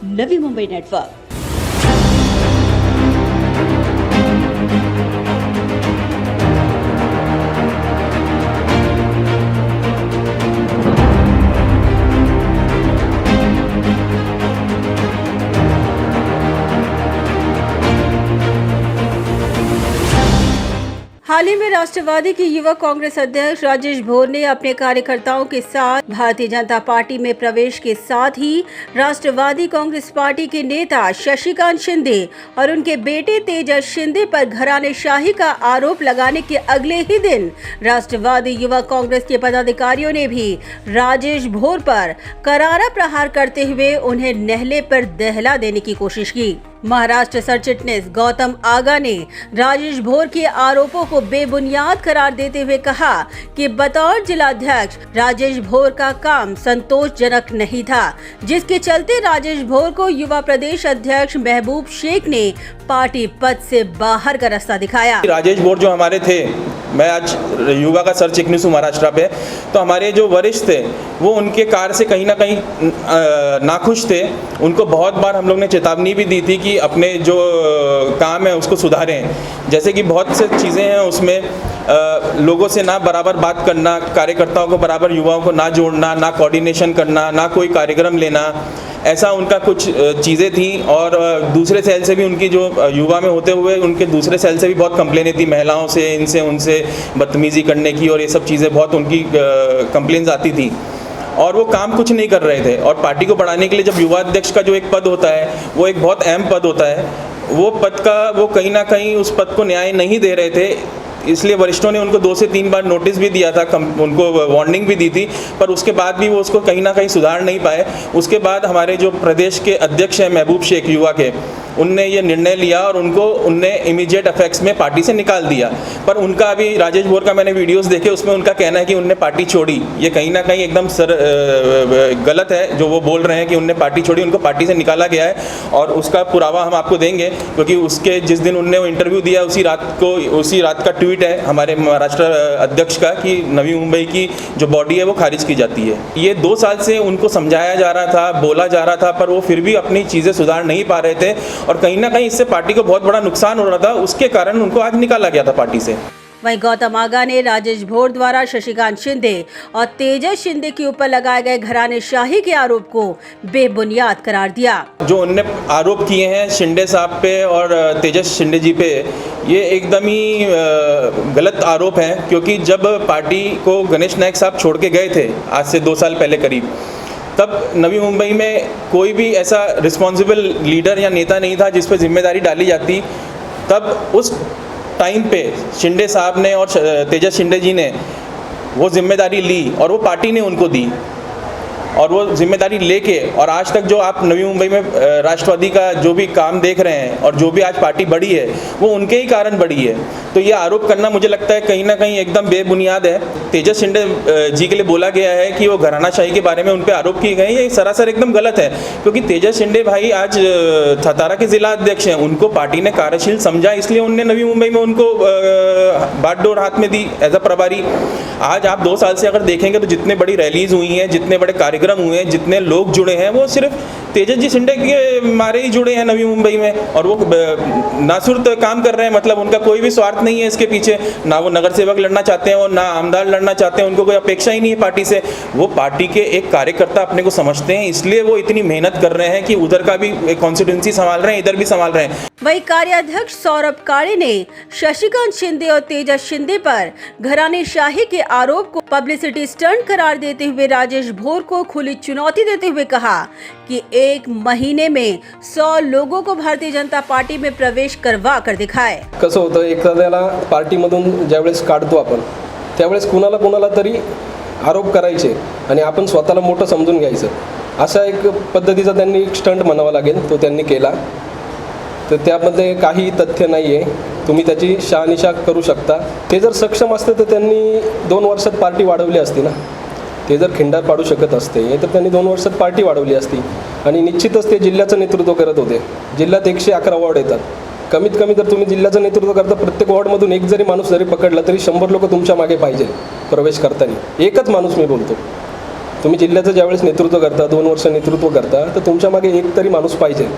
Navi Mumbai network. हाल ही में राष्ट्रवादी के युवा कांग्रेस अध्यक्ष राजेश भोर ने अपने कार्यकर्ताओं के साथ भारतीय जनता पार्टी में प्रवेश के साथ ही राष्ट्रवादी कांग्रेस पार्टी के नेता शशिकांत शिंदे और उनके बेटे तेजस शिंदे पर घरानेशाही का आरोप लगाने के अगले ही दिन राष्ट्रवादी युवा कांग्रेस के पदाधिकारियों ने भी राजेश भोर पर करारा प्रहार करते हुए उन्हें नहले पर दहला देने की कोशिश की। महाराष्ट्र सरचिटनीस गौतम आगा ने राजेश भोर के आरोपों को बेबुनियाद करार देते हुए कहा कि बतौर जिलाध्यक्ष राजेश भोर का काम संतोषजनक नहीं था, जिसके चलते राजेश भोर को युवा प्रदेश अध्यक्ष महबूब शेख ने पार्टी पद से बाहर का रास्ता दिखाया। राजेश भोर जो हमारे थे, मैं आज युवा का सर चिटनीस हूँ महाराष्ट्र पे, तो हमारे जो वरिष्ठ थे वो उनके कार्य से कहीं ना कहीं नाखुश थे। उनको बहुत बार हम लोग ने चेतावनी भी दी थी कि अपने जो काम है उसको सुधारें। जैसे कि बहुत से चीज़ें हैं उसमें लोगों से ना बराबर बात करना, कार्यकर्ताओं को बराबर युवाओं को ना जोड़ना, ना कोऑर्डिनेशन करना, ना कोई कार्यक्रम लेना, ऐसा उनका कुछ चीज़ें थी। और दूसरे सेल से भी उनकी जो युवा में होते हुए उनके दूसरे सेल से भी बहुत कंप्लेनें थी, महिलाओं से, इनसे उनसे बदतमीज़ी करने की, और ये सब चीज़ें बहुत उनकी कंप्लेंट्स आती थी और वो काम कुछ नहीं कर रहे थे। और पार्टी को बढ़ाने के लिए जब युवा अध्यक्ष का जो एक पद होता है वो एक बहुत अहम पद होता है, वो पद का वो कहीं ना कहीं उस पद को न्याय नहीं दे रहे थे। इसलिए वरिष्ठों ने उनको 2 से 3 बार नोटिस भी दिया था, उनको वार्निंग भी दी थी, पर उसके बाद भी वो उसको कहीं ना कहीं सुधार नहीं पाए। उसके बाद हमारे जो प्रदेश के अध्यक्ष हैं महबूब शेख युवा के, उनने ये निर्णय लिया और उनने इमीडिएट इफेक्ट्स में पार्टी से निकाल दिया। पर उनका अभी राजेश भोर का मैंने वीडियोस देखे, उसमें उनका कहना है कि उनने पार्टी छोड़ी। ये कहीं ना कहीं एकदम गलत है जो वो बोल रहे हैं कि उनने पार्टी छोड़ी, उनको पार्टी से निकाला गया है। और उसका पुरावा हम आपको देंगे, क्योंकि उसके जिस दिन उनने वो इंटरव्यू दिया उसी रात का ट्वीट है हमारे महाराष्ट्र अध्यक्ष का कि नवी मुंबई की जो बॉडी है वो खारिज की जाती है। ये 2 साल से उनको समझाया जा रहा था, बोला जा रहा था, पर वो फिर भी अपनी चीज़ें सुधार नहीं पा रहे थे और कहीं ना कहीं इससे पार्टी को बहुत बड़ा नुकसान हो रहा था। उसके कारण उनको आज निकाला गया था पार्टी से। वहीं गौतम आगा ने राजेश भोर द्वारा शशिकांत शिंदे और तेजस शिंदे के ऊपर लगाए गए घरानेशाही के आरोप को बेबुनियाद करार दिया। जो उनने आरोप किए हैं शिंदे साहब पे और तेजस शिंदे जी पे, ये एकदम ही गलत आरोप हैं। क्योंकि जब पार्टी को गणेश नायक साहब छोड़ के गए थे आज से 2 साल पहले करीब, तब नवी मुंबई में कोई भी ऐसा रिस्पॉन्सिबल लीडर या नेता नहीं था जिस पर जिम्मेदारी डाली जाती। तब उस टाइम पे शिंदे साहब ने और तेजस शिंदे जी ने वो जिम्मेदारी ली और वो पार्टी ने उनको दी, और वो जिम्मेदारी लेके और आज तक जो आप नवी मुंबई में राष्ट्रवादी का जो भी काम देख रहे हैं और जो भी आज पार्टी बढ़ी है वो उनके ही कारण बढ़ी है। तो ये आरोप करना मुझे लगता है कहीं ना कहीं एकदम बेबुनियाद है। तेजस शिंदे जी के लिए बोला गया है कि वो घरानाशाही के बारे में उन पर आरोप किए गए हैं, ये सरासर एकदम गलत है। क्योंकि तेजस शिंदे भाई आज सतारा के जिला अध्यक्ष हैं, उनको पार्टी ने कार्यशील समझा, इसलिए उनने नवी मुंबई में उनको बागडोर हाथ में दी एज अ प्रभारी। आज आप 2 साल से अगर देखेंगे तो जितने बड़ी रैलीज हुई हैं, जितने बड़े कार्यक्रम हुए हैं, जितने लोग जुड़े हैं, वो सिर्फ तेजस जी शिंदे के मारे ही जुड़े हैं नवी मुंबई में। और वो नासुर्त काम कर रहे हैं, मतलब उनका कोई भी स्वार्थ नहीं है इसके पीछे। ना वो नगर सेवक लड़ना चाहते हैं और ना आमदार लड़ना चाहते हैं, उनको कोई अपेक्षा ही नहीं है पार्टी से। वो पार्टी के एक कार्यकर्ता अपने को समझते हैं, इसलिए वो इतनी मेहनत कर रहे हैं कि उधर का भी कॉन्स्टिट्यूंसी संभाल रहे हैं, इधर भी संभाल रहे हैं। वहीं कार्याध्यक्ष सौरभ काड़े ने शशिकांत शिंदे और तेजस शिंदे पर घरानेशाही के आरोप को पब्लिसिटी स्टंट करार देते हुए राजेश भोर को खुली चुनौती देते हुए कहा कि 1 महीने में 100 लोगों को भारतीय जनता पार्टी में प्रवेश करवा कर दिखाए। कसं होतं, एखाद्याला पार्टीमधून ज्यावेळेस काढतो आपण त्यावेळेस कुणाला तरी आरोप करायचे आणि आपण स्वतःला मोठं समजून घ्यायचं, असा एक पद्धतीचा त्यांनी स्टंट म्हणावा लागेल तो त्यांनी केला। तर त्यामध्ये काही तथ्य नाही आहे, तुम्ही त्याची शहानिशा करू शकता। ते जर सक्षम असते तर त्यांनी 2 वर्षात पार्टी वाढवली असती ना। ते जर खिंडार पाडू शकत असते तर त्यांनी 2 वर्षात पार्टी वाढवली असती आणि निश्चितच ते जिल्ह्याचं नेतृत्व करत होते। जिल्ह्यात 111 वॉर्ड येतात, कमीत कमी जर तुम्ही जिल्ह्याचं नेतृत्व करता प्रत्येक वॉर्डमधून एक जरी माणूस जरी पकडला तरी 100 लोक तुमच्या मागे पाहिजे प्रवेश करताना। एकच माणूस मी बोलतो, तुम्ही जिल्ह्याचं ज्यावेळेस नेतृत्व करता, 2 वर्ष नेतृत्व करता, तर तुमच्या मागे एक तरी माणूस पाहिजे.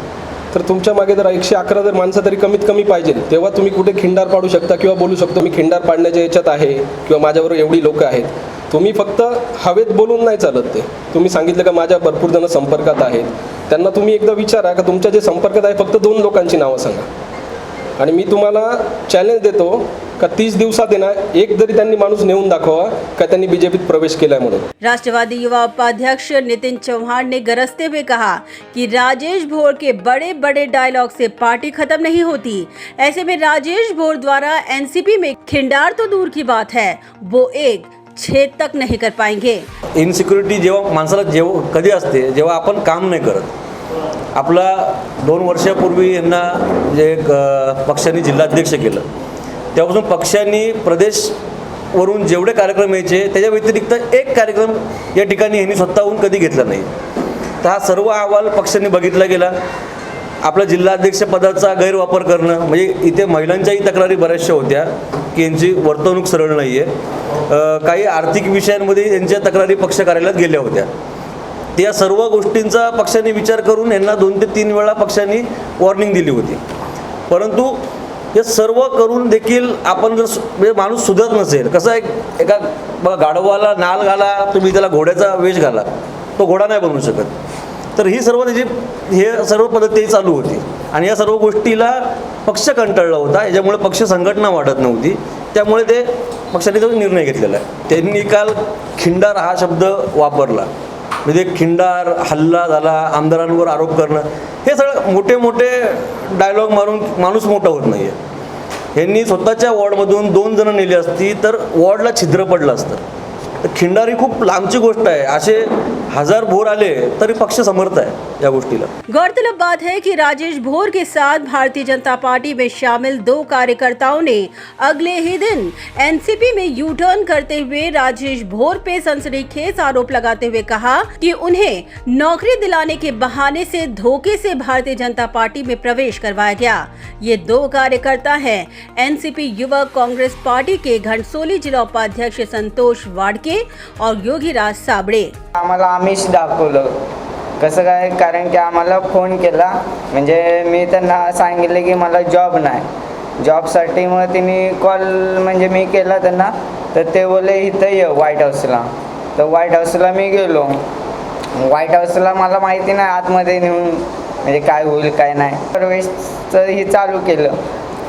तर तुमच्या मागे जर 111 जर माणसं तरी कमीत कमी पाहिजे, तेव्हा तुम्ही कुठे खिंडार पाडू शकता किंवा बोलू शकतो मी खिंडार पाडण्याच्या याच्यात आहे किंवा माझ्याबरोबर एवढी लोकं आहेत. तुम्ही फक्त हवेत बोलून नाही चालत. ते तुम्ही सांगितलं का माझ्या भरपूर जण संपर्कात आहेत, त्यांना तुम्ही एकदा विचारा का तुमच्या जे संपर्कात आहे फक्त 2 लोकांची नावं सांगा. आणि मी तुम्हाला चॅलेंज देतो का 30 दिवसात आहे ना, एक जरी त्यांनी माणूस नेऊन दाखवा का त्यांनी बीजेपीत प्रवेश केलाय म्हणून. राष्ट्रवादी युवा उपाध्यक्ष नितिन चौहान ने गरजते हुए कहा कि राजेश भोर के बड़े बड़े डायलॉग से पार्टी खत्म नहीं होती. ऐसे में राजेश भोर द्वारा एनसीपी में खिंडार तो दूर की बात है, वो एक छेद तक नहीं कर पाएंगे. इनसिक्युरिटी जेव्हा माणसाला कधी असते जेव्हा आपण काम नाही करत. आपला 2 वर्षापूर्वी यांना जे पक्षाने जिल्हाध्यक्ष केलं तेव्हापासून पक्षांनी प्रदेशवरून जेवढे कार्यक्रम यायचे त्याच्या व्यतिरिक्त एक कार्यक्रम या ठिकाणी यांनी स्वतःहून कधी घेतला नाही. तर हा सर्व अहवाल पक्षांनी बघितला गेला. आपल्या जिल्हाध्यक्षपदाचा गैरवापर करणं, म्हणजे इथे महिलांच्याही तक्रारी बऱ्याचशा होत्या की यांची वर्तणूक सरळ नाही आहे. काही आर्थिक विषयांमध्ये यांच्या तक्रारी पक्ष कार्यालयात गेल्या होत्या. या सर्व गोष्टींचा पक्षाने विचार करून यांना 2 ते 3 वेळा पक्षांनी वॉर्निंग दिली होती. परंतु हे सर्व करून देखील आपण जर म्हणजे माणूस सुधरत नसेल, कसं एका बघा गाढवाला नाल घाला, तुम्ही त्याला घोड्याचा वेश घाला, तो घोडा नाही बनवू शकत. तर ही सर्व त्याची हे सर्व पद्धती चालू होती आणि या सर्व गोष्टीला पक्ष कंटाळला होता. याच्यामुळे पक्ष संघटना वाढत नव्हती. त्यामुळे ते पक्षाने तो निर्णय घेतलेला आहे. त्यांनी काल खिंडार हा शब्द वापरला. म्हणजे खिंडार, हल्ला झाला, आमदारांवर आरोप करणं, हे सगळं मोठे मोठे डायलॉग मारून माणूस मोठा होत नाही आहे. यांनी स्वतःच्या वॉर्डमधून 2 जण नेली असती तर वॉर्डला छिद्र पडलं असतं. तर खिंडार ही खूप लांबची गोष्ट आहे. असे 1000 भोर आले तरी पक्ष समर्थ आहे या गोष्टीला. गौरतलब बात है कि राजेश भोर के साथ भारतीय जनता पार्टी में शामिल 2 कार्यकर्ताओं ने अगले ही दिन एनसीपी में यू टर्न करते हुए राजेश भोर पे सनसनीखेज आरोप लगाते हुए कहा कि उन्हें नौकरी दिलाने के बहाने से धोखे से भारतीय जनता पार्टी में प्रवेश करवाया गया. ये 2 कार्यकर्ता हैं एनसीपी युवक कांग्रेस पार्टी के घनसोली जिला उपाध्यक्ष संतोष वाडके और योगीराज साबळे. आम्हाला आमिष दाखवलं. कसं काय, कारण की आम्हाला फोन केला, म्हणजे मी त्यांना सांगितलं की मला जॉब नाही. जॉबसाठी मग तिने कॉल म्हणजे मी केला त्यांना, तर ते बोलले इथं ये व्हाईट हाऊसला. तर व्हाईट हाऊसला मी गेलो. व्हाईट हाऊसला मला माहिती नाही आतमध्ये नेऊन म्हणजे काय होईल काय नाही. प्रवेशचं ही चालू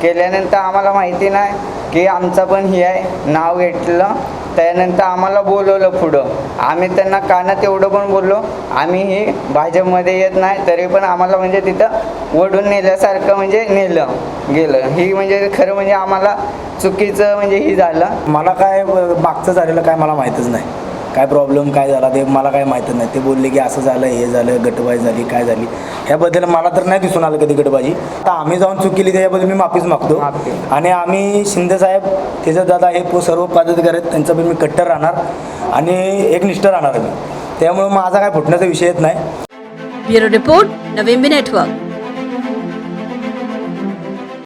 केल्यानंतर आम्हाला माहिती नाही की आमचं पण ही आहे नाव घेतलं. त्यानंतर आम्हाला बोलवलं पुढं. आम्ही त्यांना कानात एवढं पण बोललो, आम्ही ही भाजपमध्ये येत नाही, तरी पण आम्हाला म्हणजे तिथं ओढून नेल्यासारखं म्हणजे नेलं गेलं. ही म्हणजे खरं म्हणजे आम्हाला चुकीचं म्हणजे ही झालं. मला काय मागचं झालेलं काय मला माहीतच नाही. काय प्रॉब्लेम काय झाला ते मला काय माहीतच नाही. ते बोलले की असं झालं, हे झालं, गटबाजी झाली, काय झाली, ह्याबद्दल मला तर नाही दिसून आलं कधी गटबाजी. आता आम्ही जाऊन चूक केली त्याच्याबद्दल मी माफीच मागतो. आणि आम्ही शिंदेसाहेब, त्याचं दादा हे सर्व पदाधिकारी आहेत, त्यांचं पण मी कट्टर राहणार आणि एकनिष्ठ राहणार मी. त्यामुळे माझा काय फुटण्याचा विषय येत नाही. ब्युरो रिपोर्ट, नवीन नेटवर्क.